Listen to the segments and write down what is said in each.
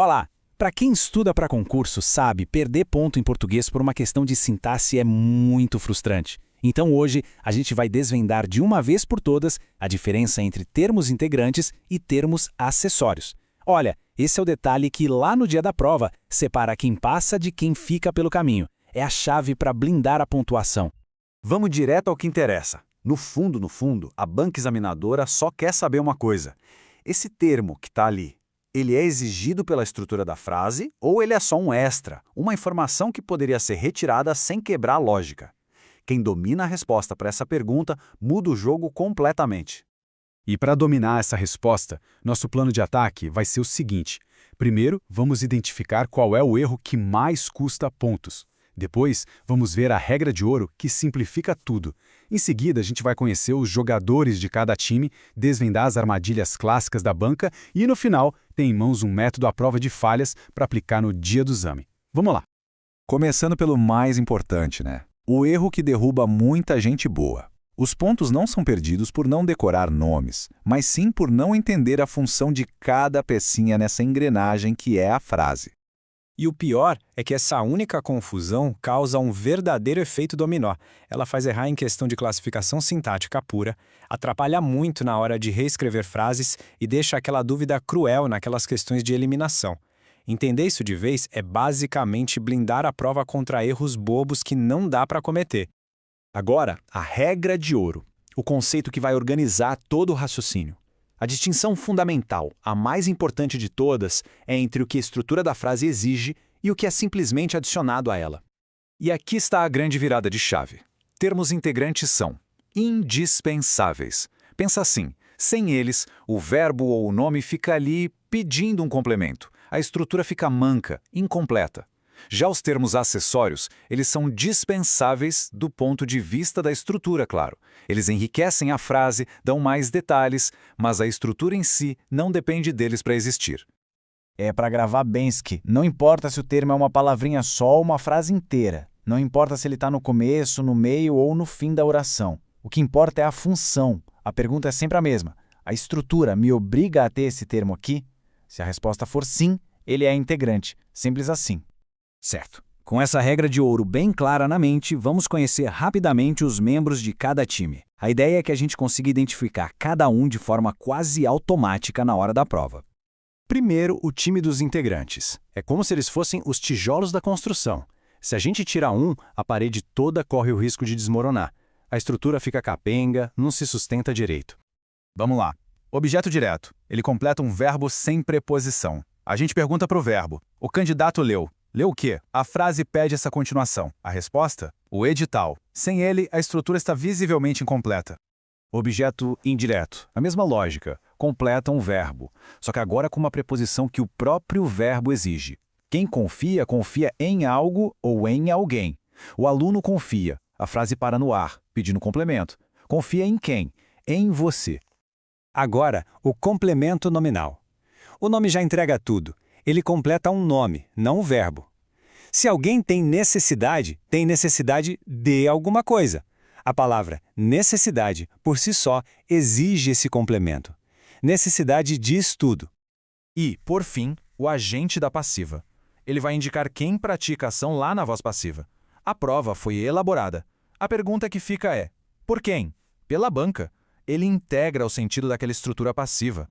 Olá! Para quem estuda para concurso sabe, perder ponto em português por uma questão de sintaxe é muito frustrante. Então hoje a gente vai desvendar de uma vez por todas a diferença entre termos integrantes e termos acessórios. Olha, esse é o detalhe que lá no dia da prova separa quem passa de quem fica pelo caminho. É a chave para blindar a pontuação. Vamos direto ao que interessa. No fundo, a banca examinadora só quer saber uma coisa. Esse termo que está ali, ele é exigido pela estrutura da frase ou ele é só um extra, uma informação que poderia ser retirada sem quebrar a lógica? Quem domina a resposta para essa pergunta muda o jogo completamente. E para dominar essa resposta, nosso plano de ataque vai ser o seguinte. Primeiro, vamos identificar qual é o erro que mais custa pontos. Depois, vamos ver a regra de ouro que simplifica tudo. Em seguida, a gente vai conhecer os jogadores de cada time, desvendar as armadilhas clássicas da banca e, no final, ter em mãos um método à prova de falhas para aplicar no dia do exame. Vamos lá! Começando pelo mais importante, né? O erro que derruba muita gente boa. Os pontos não são perdidos por não decorar nomes, mas sim por não entender a função de cada pecinha nessa engrenagem que é a frase. E o pior é que essa única confusão causa um verdadeiro efeito dominó. Ela faz errar em questão de classificação sintática pura, atrapalha muito na hora de reescrever frases e deixa aquela dúvida cruel naquelas questões de eliminação. Entender isso de vez é basicamente blindar a prova contra erros bobos que não dá para cometer. Agora, a regra de ouro, o conceito que vai organizar todo o raciocínio. A distinção fundamental, a mais importante de todas, é entre o que a estrutura da frase exige e o que é simplesmente adicionado a ela. E aqui está a grande virada de chave. Termos integrantes são indispensáveis. Pensa assim, sem eles, o verbo ou o nome fica ali pedindo um complemento. A estrutura fica manca, incompleta. Já os termos acessórios, eles são dispensáveis do ponto de vista da estrutura, claro. Eles enriquecem a frase, dão mais detalhes, mas a estrutura em si não depende deles para existir. É para gravar Bensky. Não importa se o termo é uma palavrinha só ou uma frase inteira. Não importa se ele está no começo, no meio ou no fim da oração. O que importa é a função. A pergunta é sempre a mesma. A estrutura me obriga a ter esse termo aqui? Se a resposta for sim, ele é integrante. Simples assim. Certo. Com essa regra de ouro bem clara na mente, vamos conhecer rapidamente os membros de cada time. A ideia é que a gente consiga identificar cada um de forma quase automática na hora da prova. Primeiro, o time dos integrantes. É como se eles fossem os tijolos da construção. Se a gente tira um, a parede toda corre o risco de desmoronar. A estrutura fica capenga, não se sustenta direito. Vamos lá. Objeto direto. Ele completa um verbo sem preposição. A gente pergunta para o verbo. O candidato leu. Leu o quê? A frase pede essa continuação. A resposta? O edital. Sem ele, a estrutura está visivelmente incompleta. Objeto indireto. A mesma lógica. Completa um verbo. Só que agora com uma preposição que o próprio verbo exige. Quem confia, confia em algo ou em alguém. O aluno confia. A frase para no ar, pedindo complemento. Confia em quem? Em você. Agora, o complemento nominal. O nome já entrega tudo. Ele completa um nome, não um verbo. Se alguém tem necessidade de alguma coisa. A palavra necessidade, por si só, exige esse complemento. Necessidade diz tudo. E, por fim, o agente da passiva. Ele vai indicar quem pratica a ação lá na voz passiva. A prova foi elaborada. A pergunta que fica é: por quem? Pela banca. Ele integra o sentido daquela estrutura passiva.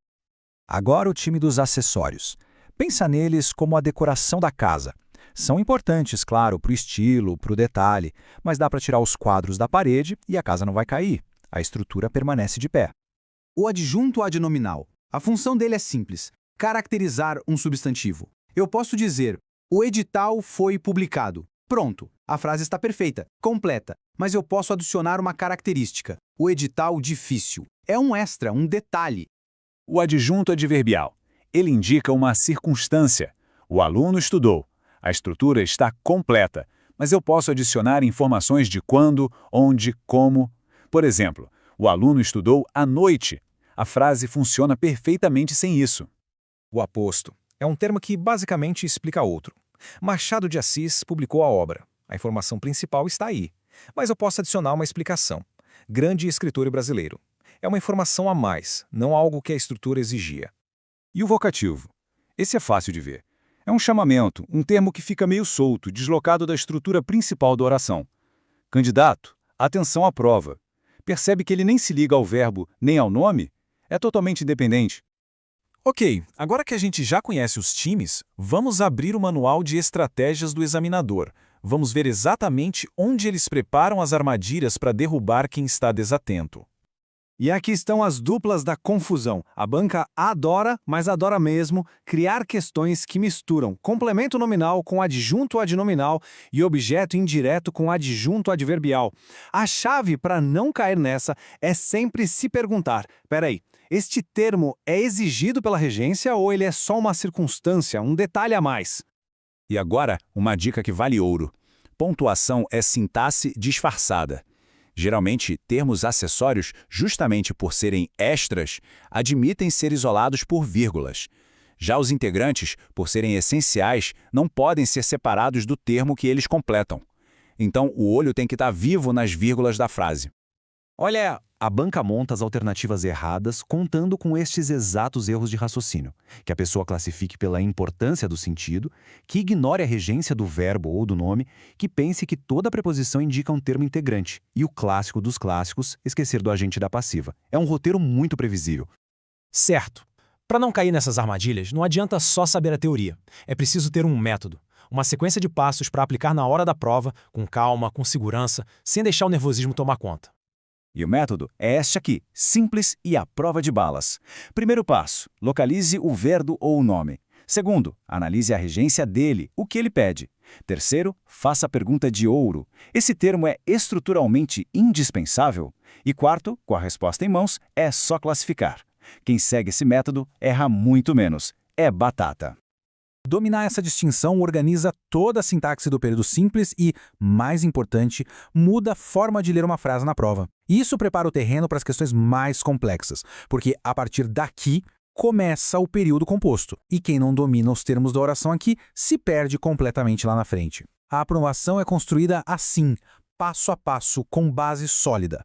Agora o time dos acessórios. Pensa neles como a decoração da casa. São importantes, claro, para o estilo, para o detalhe, mas dá para tirar os quadros da parede e a casa não vai cair. A estrutura permanece de pé. O adjunto adnominal. A função dele é simples: caracterizar um substantivo. Eu posso dizer, o edital foi publicado. Pronto, a frase está perfeita, completa, mas eu posso adicionar uma característica. O edital difícil. É um extra, um detalhe. O adjunto adverbial. Ele indica uma circunstância. O aluno estudou. A estrutura está completa, mas eu posso adicionar informações de quando, onde, como. Por exemplo, o aluno estudou à noite. A frase funciona perfeitamente sem isso. O aposto é um termo que basicamente explica outro. Machado de Assis publicou a obra. A informação principal está aí. Mas eu posso adicionar uma explicação. Grande escritor brasileiro. É uma informação a mais, não algo que a estrutura exigia. E o vocativo? Esse é fácil de ver. É um chamamento, um termo que fica meio solto, deslocado da estrutura principal da oração. Candidato, atenção à prova. Percebe que ele nem se liga ao verbo nem ao nome? É totalmente independente. Ok, agora que a gente já conhece os times, vamos abrir o manual de estratégias do examinador. Vamos ver exatamente onde eles preparam as armadilhas para derrubar quem está desatento. E aqui estão as duplas da confusão. A banca adora, mas adora mesmo, criar questões que misturam complemento nominal com adjunto adnominal e objeto indireto com adjunto adverbial. A chave para não cair nessa é sempre se perguntar: peraí, este termo é exigido pela regência ou ele é só uma circunstância, um detalhe a mais? E agora, uma dica que vale ouro. Pontuação é sintaxe disfarçada. Geralmente, termos acessórios, justamente por serem extras, admitem ser isolados por vírgulas. Já os integrantes, por serem essenciais, não podem ser separados do termo que eles completam. Então, o olho tem que estar vivo nas vírgulas da frase. Olha, a banca monta as alternativas erradas contando com estes exatos erros de raciocínio, que a pessoa classifique pela importância do sentido, que ignore a regência do verbo ou do nome, que pense que toda preposição indica um termo integrante, e o clássico dos clássicos, esquecer do agente da passiva. É um roteiro muito previsível. Certo. Para não cair nessas armadilhas, não adianta só saber a teoria. É preciso ter um método, uma sequência de passos para aplicar na hora da prova, com calma, com segurança, sem deixar o nervosismo tomar conta. E o método é este aqui, simples e à prova de balas. Primeiro passo, localize o verbo ou o nome. Segundo, analise a regência dele, o que ele pede. Terceiro, faça a pergunta de ouro. Esse termo é estruturalmente indispensável? E quarto, com a resposta em mãos, é só classificar. Quem segue esse método erra muito menos. É batata. Dominar essa distinção organiza toda a sintaxe do período simples e, mais importante, muda a forma de ler uma frase na prova. Isso prepara o terreno para as questões mais complexas, porque a partir daqui começa o período composto, e quem não domina os termos da oração aqui se perde completamente lá na frente. A aprovação é construída assim, passo a passo, com base sólida.